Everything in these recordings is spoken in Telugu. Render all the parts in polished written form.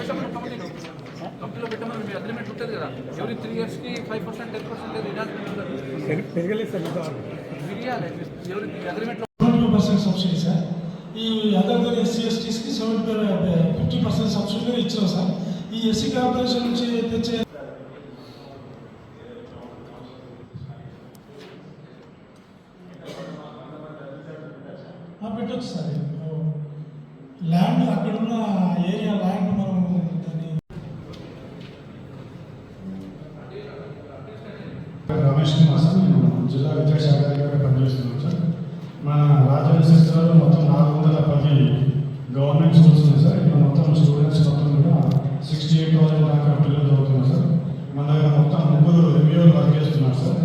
కంపెనీలో పెట్టమని మీ అగ్రిమెంట్ ఉంటుంది కదా, ఎవ్రీ 3 years 5% 10% రిడాక్ట్ పెరగలేదు సార్. విరియాలి ఎవరి అగ్రిమెంట్లో 22% సబ్సిడీ సార్. ఈ అదర్ ఎస్సీ ఎస్టీస్కి 50% సబ్సిడీ ఇచ్చాం సార్. ఈ ఎస్సీ కార్పొరేషన్ నుంచి తెచ్చే పెట్టచ్చు సార్. ల్యాండ్ అక్కడున్న ఏరియా ల్యాండ్ మనం రమేష్ కుమార్ సార్, నేను జిల్లా విద్యాశాఖ అధికారిగా పనిచేస్తున్నాను సార్. మన రాజధాని సెక్టర్లో మొత్తం 410 గవర్నమెంట్ స్కూల్స్ ఉన్నాయి సార్. ఇక్కడ మొత్తం స్టూడెంట్స్ మొత్తం కూడా 68,000 దాకా పిల్లలు చదువుతున్నారు సార్. మన దగ్గర మొత్తం 3 రివ్యూలు వర్క్ చేస్తున్నారు సార్.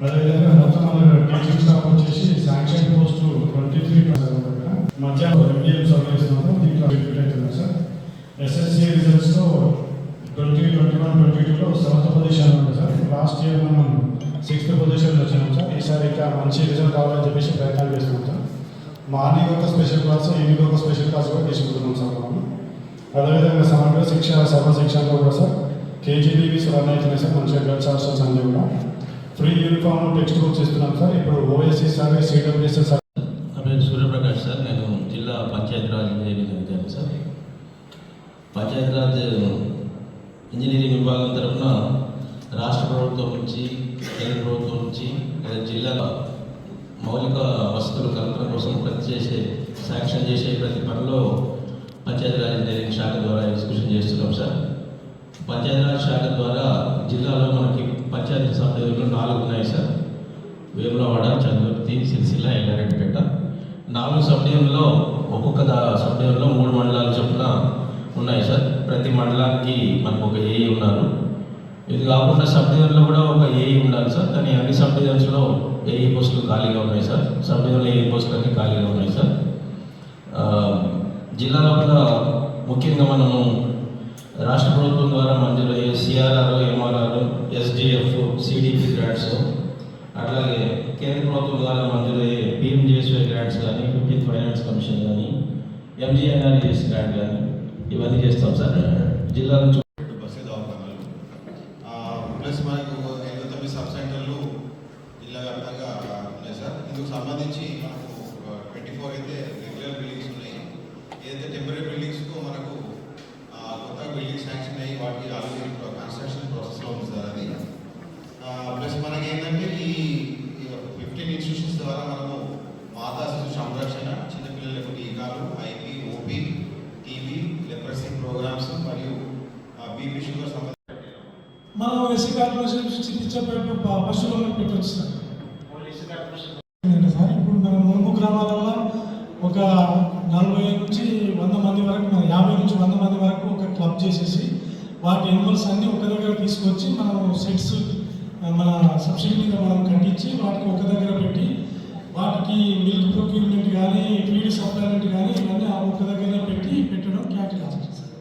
అదేవిధంగా మొత్తం మన టీచింగ్ స్టాఫ్ వచ్చేసి శాంక్షన్ పోస్ట్ 23% మధ్యాహ్నం రివ్యూలు చదివేస్తున్నాము. దీంట్లో రిపీట్ అవుతుంది సార్. ఎస్ఎస్సి రిజల్ట్స్లో 2021-22లో 7th పొజిషన్ ఉంది సార్. లాస్ట్ ఇయర్ మనం 6th పొజిషన్లో వచ్చాము సార్. ఈసారి ఇంకా మంచి రిజల్ట్ కావాలని చెప్పేసి ప్రయత్నాలు చేస్తున్నాం సార్. మార్నింగ్ ఒక స్పెషల్ క్లాస్, ఈవినింగ్ ఒక స్పెషల్ క్లాస్ కూడా తీసుకుంటున్నాం సార్ మనం. అదేవిధంగా సమగ్ర శిక్ష సర్వశిక్షణలో కూడా సార్ కేజీబీవీస్ రన్ అవుతున్నాయి సార్. మంచిగా గర్ల్స్ హాస్టల్స్ అన్నీ కూడా ఫ్రీ యూనిఫామ్ టెక్స్ట్ బుక్స్ ఇస్తున్నాం సార్. ఇప్పుడు ఓఎస్సీ సార్, సిడబ్ల్యూఎస్ఎస్ సార్. నా పేరు సూర్యప్రకాష్ సార్. నేను జిల్లా పంచాయతీరాజ్ ఇంజనీరింగ్ అధికారి సార్. పంచాయతీరాజ్ ఇంజనీరింగ్ విభాగం తరఫున రాష్ట్ర ప్రభుత్వం నుంచి, కేంద్ర ప్రభుత్వం నుంచి జిల్లాల మౌలిక వసతుల కల్పన కోసం శాంక్షన్ చేసే ప్రతి పనిలో పంచాయతీరాజ్ ఇంజనీరింగ్ శాఖ ద్వారా ఎగ్జిక్యూషన్ చేస్తున్నాం సార్. పంచాయతీరాజ్ శాఖ ద్వారా జిల్లాలో మనకి పంచాయతీ సబ్ డివిజన్లు 4 ఉన్నాయి సార్. వేములవాడ, చందుర్తి, సిరిసిల్ల, ఎల్లారెడ్డిపేట. 4 సబ్ డివిజన్లో ఒక్కొక్క సబ్ డివిజన్లో 3 మండలాలు చొప్పున ఉన్నాయి సార్. ప్రతి మండలానికి మనకు ఒక ఏఈ ఉన్నారు. ఇది కాకుండా సబ్ డివిజన్లో కూడా ఒక ఏఈ ఉండాలి సార్. కానీ అన్ని సబ్ డివిజన్స్లో ఏఈ పోస్టులు ఖాళీగా ఉన్నాయి సార్. సబ్ డివిజన్లో ఏఈ పోస్టులు అన్నీ ఖాళీగా ఉన్నాయి సార్. జిల్లాలో కూడా ముఖ్యంగా మనము రాష్ట్ర ప్రభుత్వం ద్వారా మంజూరయ్యే CRR, MRR, SDF, CDP grants, అట్లాగే కేంద్ర ప్రభుత్వం ద్వారా మంజూరయ్యే పిఎంజేఎస్వై గ్రాంట్స్ కానీ, 15th ఫైనాన్స్ కమిషన్ కానీ, ఎంజీఎన్ఆర్ఈఎస్ గ్రాంట్ కానీ ఇవన్నీ చేస్తాం సార్. జిల్లా నుంచి బస్సు దవాఖానాలు ప్లస్ మనకు 59 సబ్ సెంటర్లు జిల్లా వ్యాప్తంగా ఉన్నాయి సార్. ఇందుకు సంబంధించి మనకు 24 అయితే రెగ్యులర్ బిల్డింగ్స్ ఉన్నాయి. ఏదైతే టెంపరీ బిల్డింగ్స్కు మనకు కొత్త బిల్డింగ్ శాంక్షన్ అయ్యి వాటికి ఆల్రెడీ కన్స్ట్రక్షన్ ప్రాసెస్లో ఉంది సార్. అది ప్లస్ మనకి ఏంటంటే ఈ 15 ఇన్స్టిట్యూషన్స్ ద్వారా మనము మాతా శిశు సంరక్షణ, చిన్నపిల్లలకు టీకాలు, IP, OP, TB, leprosy programmes మరియు బీపీ, షుగర్ సంబంధించి మనం ఎస్సీ కార్పొరేషన్ చికిత్స పశువులను పెట్టవచ్చు సార్. సార్ ఇప్పుడు మన మునుగు గ్రామాలలో ఒక 40 నుంచి 100 మంది వరకు, మన 50 నుంచి 100 మంది వరకు ఒక క్లబ్ చేసేసి వాటి ఎనిమల్స్ అన్నీ ఒక దగ్గర తీసుకొచ్చి మనం సెట్స్ మన సబ్సిడీ మీద మనం కట్టించి వాటికి ఒక దగ్గర పెట్టి వాటికి మిల్క్ ప్రొక్యూర్మెంట్ కానీ, ఫీడ్ సప్లైమెంట్ కానీ ఇవన్నీ ఒక దగ్గర పెట్టడం క్యాటిల్ హాస్పిటల్ సార్.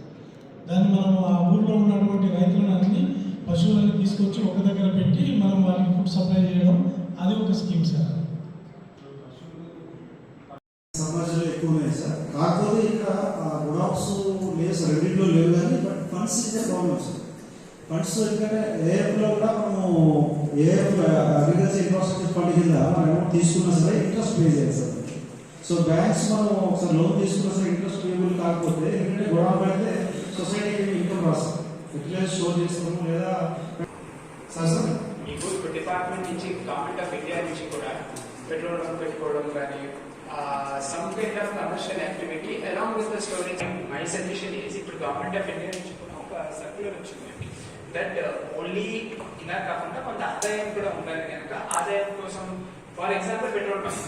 దాన్ని మనం ఆ ఊళ్ళో ఉన్నటువంటి రైతులను అన్ని పశువులన్నీ తీసుకొచ్చి ఒక దగ్గర పెట్టి మనం వాటికి ఫుడ్ సప్లై చేయడం, అది ఒక స్కీమ్ సార్. సమాజంలో ఎక్కువ ఉన్నాయి సార్. కాకపోతే ఇక్కడ గుడాప్స్ లేదు సార్, రెండింటిలో లేవు కానీ but funds is the problem sir. Funds ఎందుకంటే ఏఎఫ్లో కూడా మనము ఏఎఫ్ అగ్రికల్చర్ ఇన్ఫ్రాస్ట్రక్చర్ ఫండ్ కింద మనం అమౌంట్ తీసుకున్నా సరే ఇంట్రెస్ట్ పే చేయాలి సార్. సో బ్యాంక్స్ మనం ఒకసారి లోన్ తీసుకున్నా సరే ఇంట్రెస్ట్ పేబుల్ కాకపోతే ఎందుకంటే గొడవ అయితే సొసైటీకి ఇన్కమ్ రాస్తాం, ఫెర్టిలైజర్ స్టోర్ చేస్తాము లేదా సార్. సార్ మీకు డిపార్ట్మెంట్ నుంచి, గవర్నమెంట్ ఆఫ్ ఇండియా నుంచి కూడా పెట్రోల్ బంక్ పెట్టుకోవడం కానీ some kind of commercial activity along with the storage. My suggestion is ఇప్పుడు గవర్నమెంట్ ఆఫ్ ఇండియా నుంచి కూడా ఒక సర్క్యులర్ వచ్చింది దట్ ఓన్లీ ఇలా కాకుండా కొంత ఆదాయం కూడా ఉండాలి కనుక ఆదాయం కోసం for example petrol bunk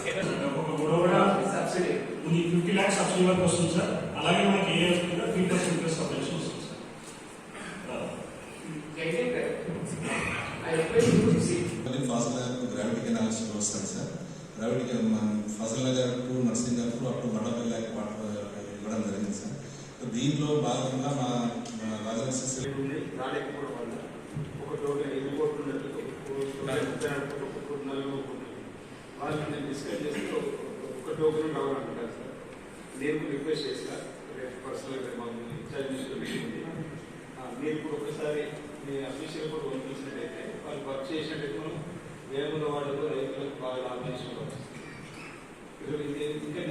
subsidy 50 lakhs subsidy వరకు వస్తుంది సార్. అలాగే మనకి ఏ 3% ఇంట్రెస్ట్ సబ్సిడీ వస్తుంది సార్. గ్రావిటీ కెనాల్స్ వస్తాయి sir. Gravity Fazal Nagar to నర్సింగర్కు అప్పుడు మండపల్లి వాటర్ ఇవ్వడం జరిగింది సార్. దీంట్లో భాగంగా మా రాజధాని రాలేకపోవడం వల్ల ఒక టోకెన్ వెళ్ళిపోతున్నట్టు వాళ్ళని డిస్కస్ చేసి ఒక టోకెన్ కావాలంటారు సార్. నేను రిక్వెస్ట్ చేస్తా పర్సనల్గా మమ్మల్ని ఇన్ఛార్జ్ తీసుకుంటుంది. మీరు ఇప్పుడు ఒకసారి మీ అఫీషియల్ కూడా పంపించినట్టయితే వాళ్ళు వర్క్ చేసినట్టయితే మనం వేముల వాడలో రైతులకు బాగా లాభం చేసుకోవచ్చు. ఇంకా